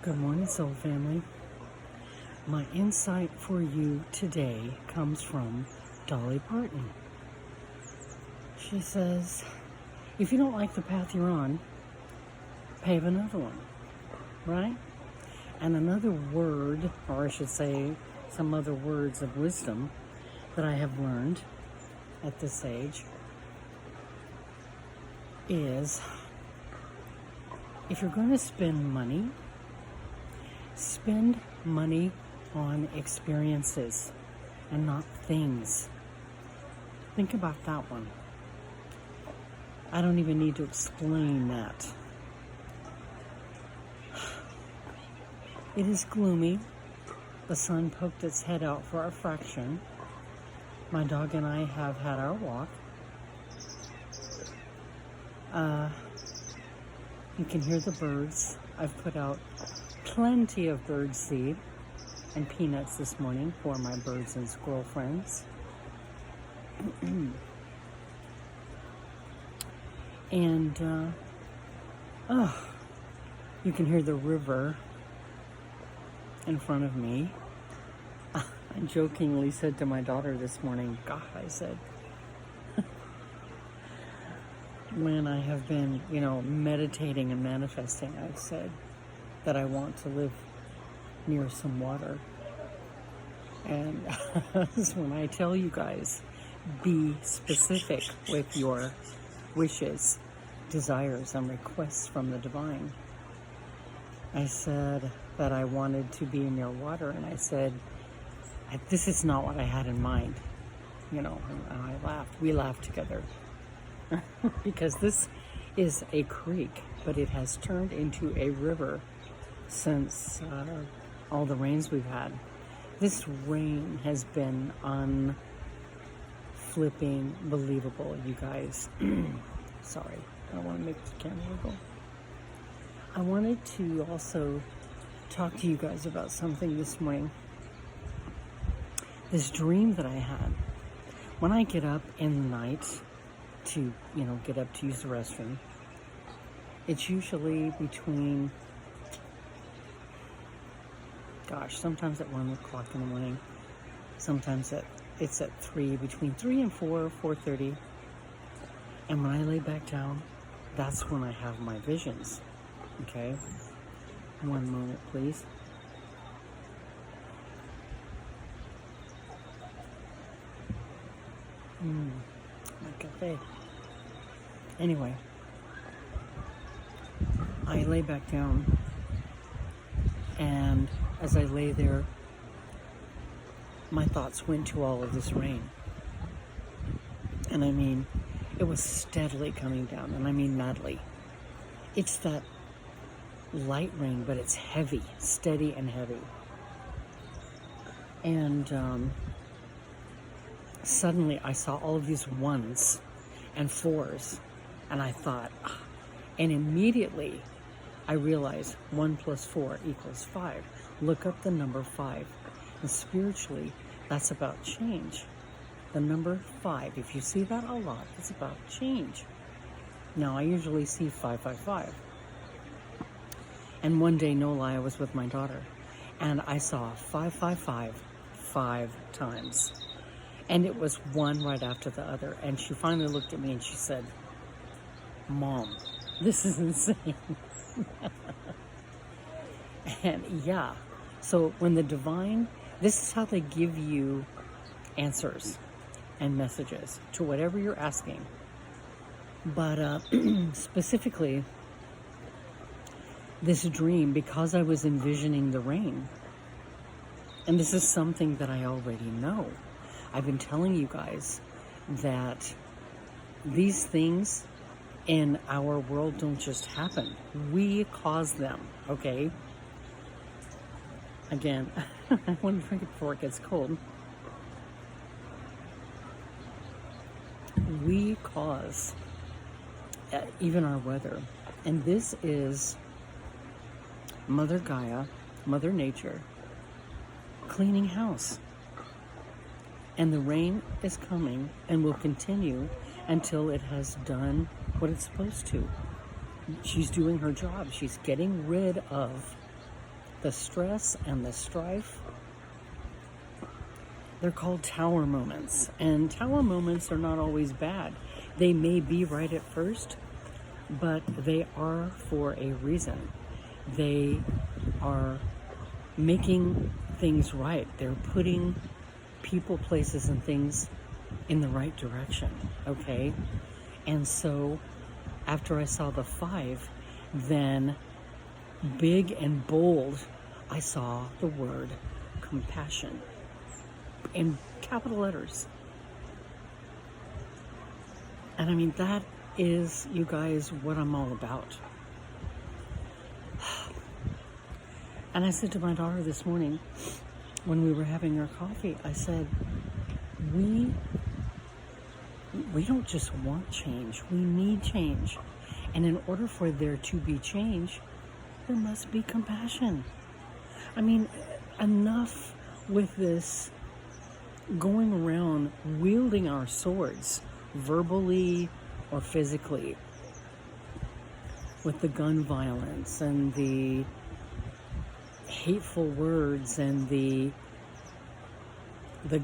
Good morning, Soul Family. My insight for you today comes from Dolly Parton. She says, if you don't like the path you're on, pave another one, right? And another word, or I should say some other words of wisdom that I have learned at this age is, if you're going to spend money on experiences and not things. Think about that one. I don't even need to explain that. It is gloomy. The sun poked its head out for a fraction. My dog and I have had our walk. You can hear the birds. I've put out plenty of bird seed and peanuts this morning for my birds and squirrel friends. And you can hear the river in front of me. I jokingly said to my daughter this morning, God, I said, when I have been, meditating and manifesting, I've said that I want to live near some water. And when I tell you guys, be specific with your wishes, desires, and requests from the divine. I said that I wanted to be near water, and I said, this is not what I had in mind. And I laughed. We laughed together. Because this is a creek, but it has turned into a river since all the rains we've had. This rain has been unflipping believable, you guys. Sorry, I don't want to make the camera wiggle. I wanted to also talk to you guys about something this morning. This dream that I had. When I get up in the night to, get up to use the restroom, it's usually between, sometimes at 1 o'clock in the morning, sometimes it's at 3, between 3 and 4, 4:30. And when I lay back down, that's when I have my visions. Okay? One moment, please. My cafe. Anyway, I lay back down, and as I lay there, my thoughts went to all of this rain. And I mean, it was steadily coming down, and I mean madly. It's that light rain, but it's heavy, steady and heavy. And suddenly I saw all of these 1s and 4s, and I thought, and immediately I realized 1 + 4 = 5. Look up the number 5. And spiritually, that's about change. The number 5, if you see that a lot, it's about change. Now, I usually see 555. And one day, no lie, I was with my daughter, and I saw 555 5 times. And it was one right after the other. And she finally looked at me and she said, Mom, this is insane. And yeah, so when the divine, this is how they give you answers and messages to whatever you're asking. But specifically, this dream, because I was envisioning the rain, and this is something that I already know. I've been telling you guys that these things in our world don't just happen. We cause them, okay? Again, I want to drink it before it gets cold. We cause even our weather. And this is Mother Gaia, Mother Nature, cleaning house. And the rain is coming and will continue until it has done what it's supposed to. She's doing her job. She's getting rid of the stress and the strife, they're called tower moments. And tower moments are not always bad. They may be right at first, but they are for a reason. They are making things right. They're putting people, places, and things in the right direction, okay? And so after I saw the 5, then big and bold, I saw the word compassion in capital letters. And I mean, that is, you guys, what I'm all about. And I said to my daughter this morning, when we were having our coffee, I said, we don't just want change, we need change. And in order for there to be change, there must be compassion. I mean, enough with this going around wielding our swords, verbally or physically, with the gun violence and the hateful words and the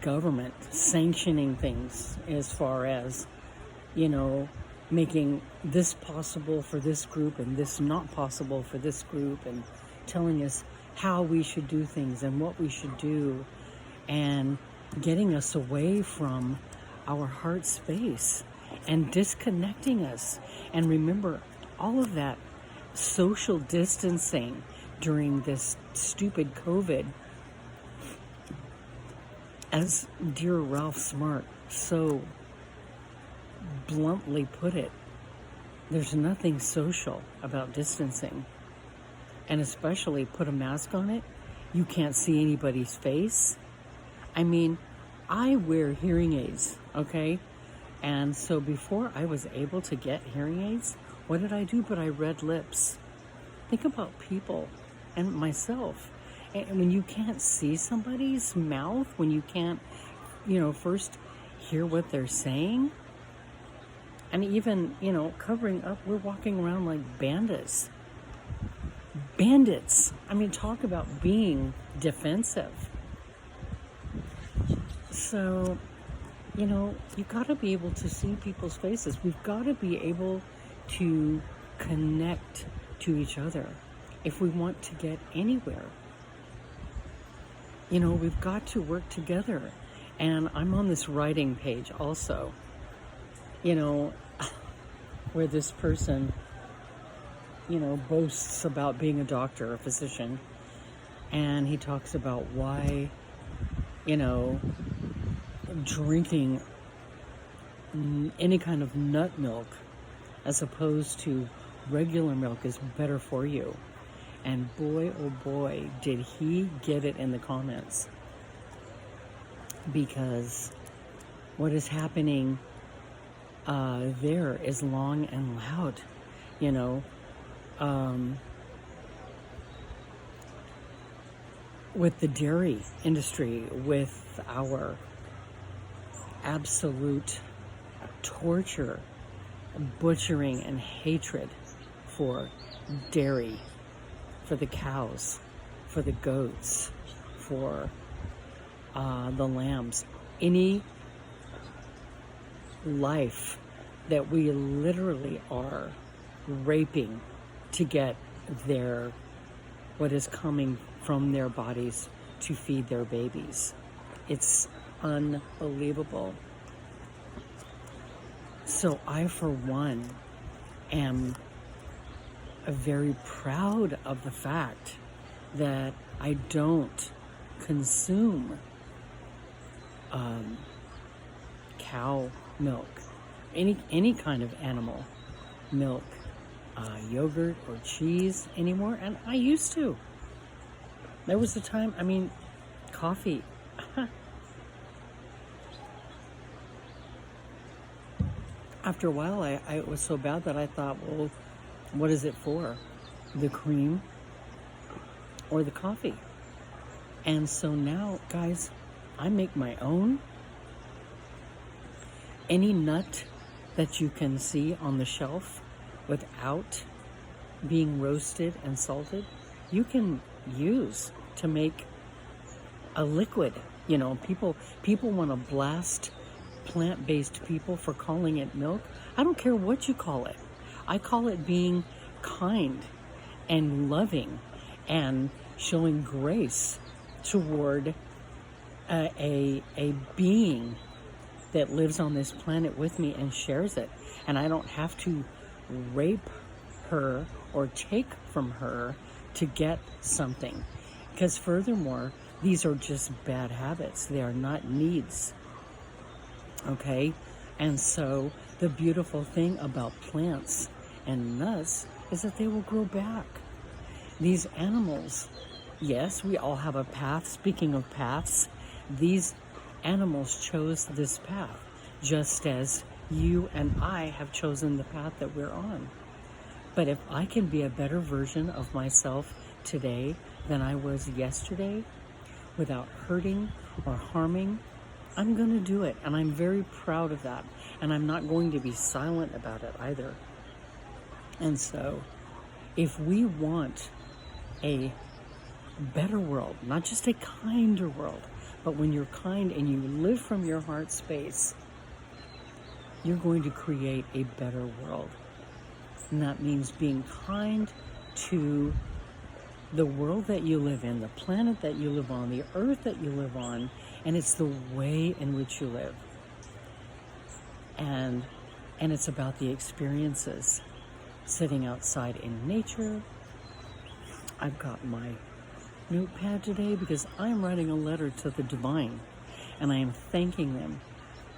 government sanctioning things as far as, you know, making this possible for this group and this not possible for this group, and telling us how we should do things and what we should do, and getting us away from our heart space and disconnecting us. And remember, all of that social distancing during this stupid COVID, as dear Ralph Smart so bluntly put it, there's nothing social about distancing. And especially put a mask on it, you can't see anybody's face. I mean, I wear hearing aids, okay? And so before I was able to get hearing aids, what did I do? But I read lips. Think about people and myself. And when you can't see somebody's mouth, when you can't, you know, first hear what they're saying, and even, you know, covering up, we're walking around like bandits. Bandits. I mean, talk about being defensive. So, you know, you got to be able to see people's faces. We've got to be able to connect to each other if we want to get anywhere. You know, we've got to work together. And I'm on this writing page also, you know, where this person, you know, boasts about being a doctor, a physician. And he talks about why, you know, drinking any kind of nut milk as opposed to regular milk is better for you. And boy, oh boy, did he get it in the comments. Because what is happening there is long and loud, you know. With the dairy industry, with our absolute torture, butchering, and hatred for dairy, for the cows, for the goats, for the lambs, any life that we literally are raping to get their, what is coming from their bodies to feed their babies. It's unbelievable. So I, for one, am very proud of the fact that I don't consume cow milk, any kind of animal milk, yogurt or cheese anymore. And I used to. There was a time, I mean, coffee. After a while, it was so bad that I thought, well, what is it for? The cream or the coffee? And so now, guys, I make my own. Any nut that you can see on the shelf without being roasted and salted, you can use to make a liquid. You know, people want to blast plant-based people for calling it milk. I don't care what you call it. I call it being kind and loving and showing grace toward a being that lives on this planet with me and shares it. And I don't have to rape her or take from her to get something. Because furthermore, these are just bad habits. They are not needs. Okay? And so the beautiful thing about plants and nuts is that they will grow back. These animals, yes, we all have a path. Speaking of paths, these animals chose this path, just as you and I have chosen the path that we're on. But if I can be a better version of myself today than I was yesterday, without hurting or harming, I'm going to do it. And I'm very proud of that. And I'm not going to be silent about it either. And so, if we want a better world, not just a kinder world, but when you're kind and you live from your heart space, you're going to create a better world. And that means being kind to the world that you live in, the planet that you live on, the earth that you live on, and it's the way in which you live. And it's about the experiences. Sitting outside in nature. I've got my notepad today because I'm writing a letter to the divine, and I am thanking them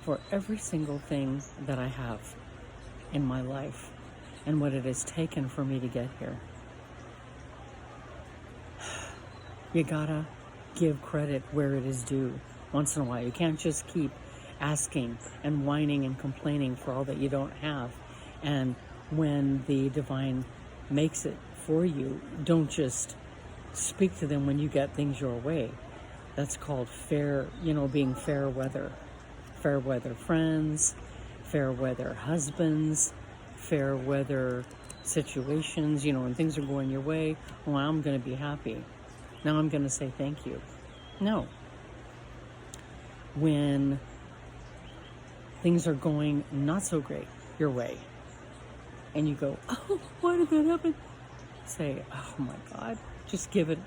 for every single thing that I have in my life and what it has taken for me to get here. You gotta give credit where it is due once in a while. You can't just keep asking and whining and complaining for all that you don't have. And when the divine makes it for you, don't just speak to them when you get things your way. That's called fair, being fair weather. Fair weather friends, fair weather husbands, fair weather situations, when things are going your way. Well, I'm going to be happy. Now I'm going to say thank you. No. When things are going not so great your way, and you go, oh, why did that happen? Say, oh my God, just give it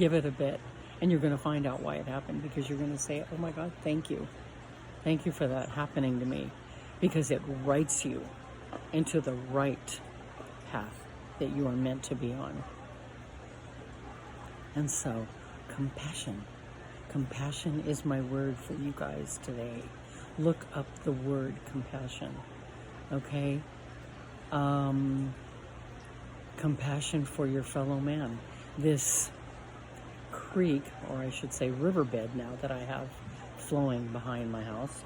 a bit. And you're going to find out why it happened, because you're going to say, oh my God, thank you. Thank you for that happening to me, because it writes you into the right path that you are meant to be on. And so, compassion. Compassion is my word for you guys today. Look up the word compassion, okay? Compassion for your fellow man. This creek, or I should say riverbed now that I have flowing behind my house,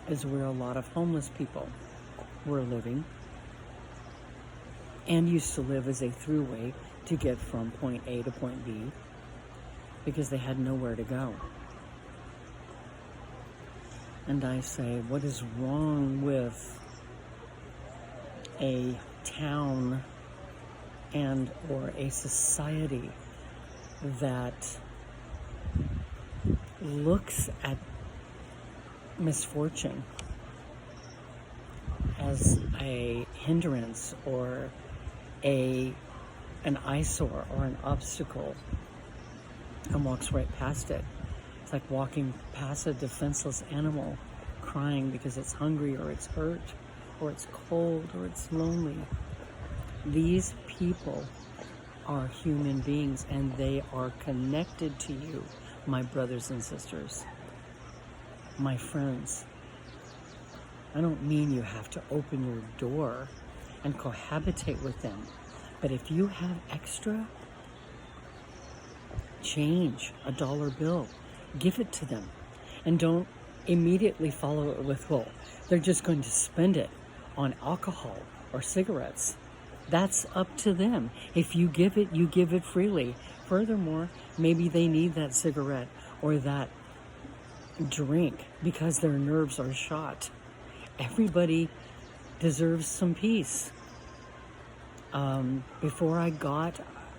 is where a lot of homeless people were living and used to live as a throughway to get from point A to point B because they had nowhere to go. And I say, what is wrong with a town and or a society that looks at misfortune as a hindrance or an eyesore or an obstacle and walks right past it? It's like walking past a defenseless animal crying because it's hungry or it's hurt or it's cold or it's lonely. These people are human beings and they are connected to you, my brothers and sisters, my friends. I don't mean you have to open your door and cohabitate with them, but if you have extra change, a dollar bill, give it to them, and don't immediately follow it with, well, they're just going to spend it on alcohol or cigarettes. That's up to them. If you give it freely. Furthermore, maybe they need that cigarette or that drink because their nerves are shot. Everybody deserves some peace. Before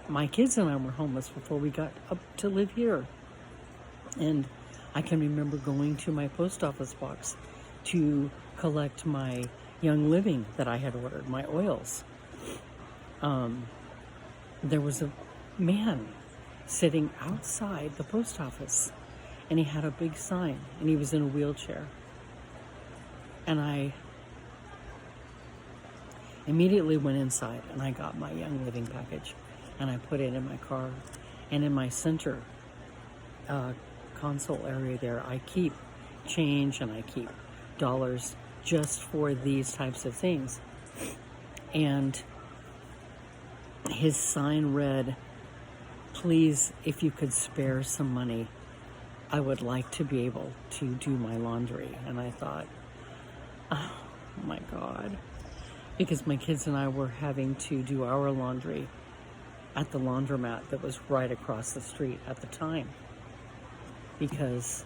my kids and I were homeless before we got up to live here. And I can remember going to my post office box to collect my Young Living that I had ordered, my oils. There was a man sitting outside the post office, and he had a big sign, and he was in a wheelchair. And I immediately went inside, and I got my Young Living package, and I put it in my car. And in my center console area there, I keep change and I keep dollars just for these types of things. And his sign read, "Please, if you could spare some money, I would like to be able to do my laundry." And I thought, oh my God, because my kids and I were having to do our laundry at the laundromat that was right across the street at the time, because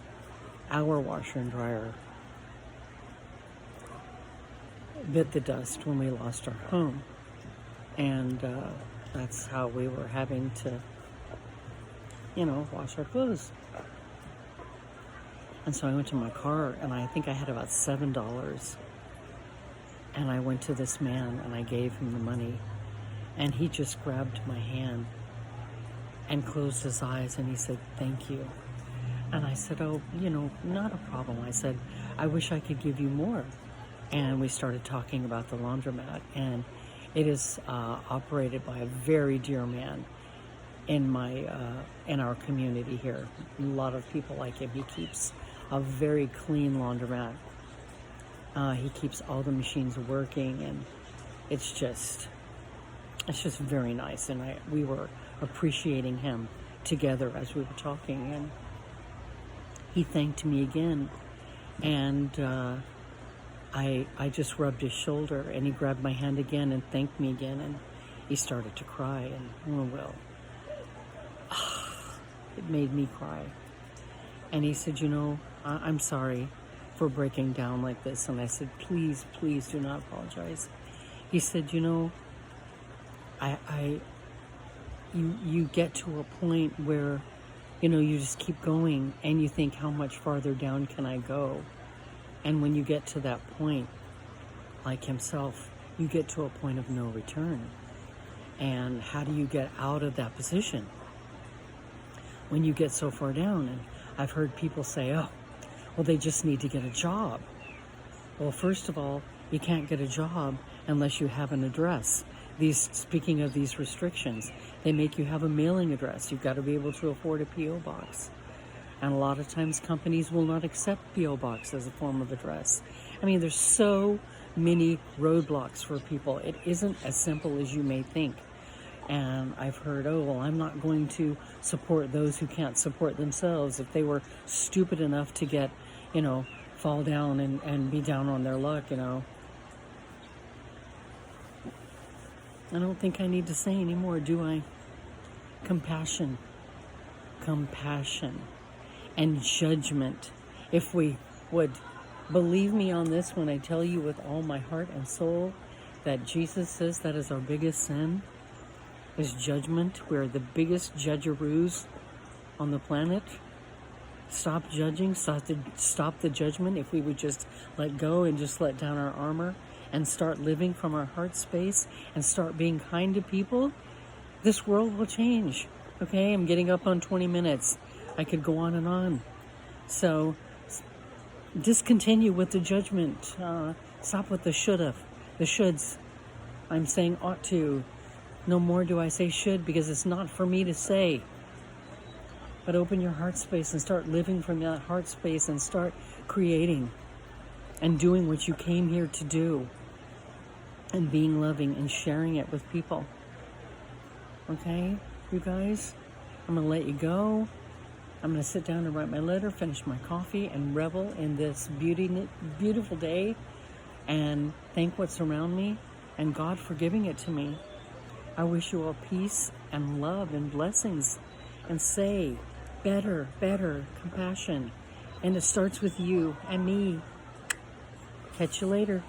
our washer and dryer bit the dust when we lost our home. And that's how we were having to, wash our clothes. And so I went to my car, and I think I had about $7. And I went to this man, and I gave him the money. And he just grabbed my hand and closed his eyes, and he said, "Thank you." And I said, "Oh, not a problem." I said, "I wish I could give you more." And we started talking about the laundromat, and it is operated by a very dear man in our community here. A lot of people like him. He keeps a very clean laundromat. He keeps all the machines working, and it's just very nice. And we were appreciating him together as we were talking, and he thanked me again, and I just rubbed his shoulder, and he grabbed my hand again and thanked me again, and he started to cry, and it made me cry. And he said, "I'm sorry for breaking down like this." And I said, please do not apologize." He said, you get to a point where, you just keep going, and you think, how much farther down can I go? And when you get to that point, like himself, you get to a point of no return. And how do you get out of that position when you get so far down? And I've heard people say, "Oh, well, they just need to get a job." Well, first of all, you can't get a job unless you have an address. Speaking of these restrictions, they make you have a mailing address. You've got to be able to afford a P.O. box. And a lot of times companies will not accept P.O. box as a form of address. I mean, there's so many roadblocks for people. It isn't as simple as you may think. And I've heard, "Oh, well, I'm not going to support those who can't support themselves." If they were stupid enough to get, fall down and be down on their luck, I don't think I need to say anymore, do I? Compassion. And judgment. If we would believe me on this when I tell you with all my heart and soul that Jesus says that is our biggest sin, is judgment. We're the biggest judgeroos on the planet. Stop judging, stop the judgment. If we would just let go and just let down our armor and start living from our heart space and start being kind to people, this world will change. Okay, I'm getting up on 20 minutes. I could go on and on. So discontinue with the judgment. Stop with the shoulda, the shoulds. I'm saying ought to. No more do I say should, because it's not for me to say. But open your heart space and start living from that heart space and start creating and doing what you came here to do, and being loving and sharing it with people. Okay, you guys, I'm going to let you go. I'm going to sit down and write my letter, finish my coffee, and revel in this beautiful day, and thank what's around me and God for giving it to me. I wish you all peace and love and blessings, and say better, compassion. And it starts with you and me. Catch you later.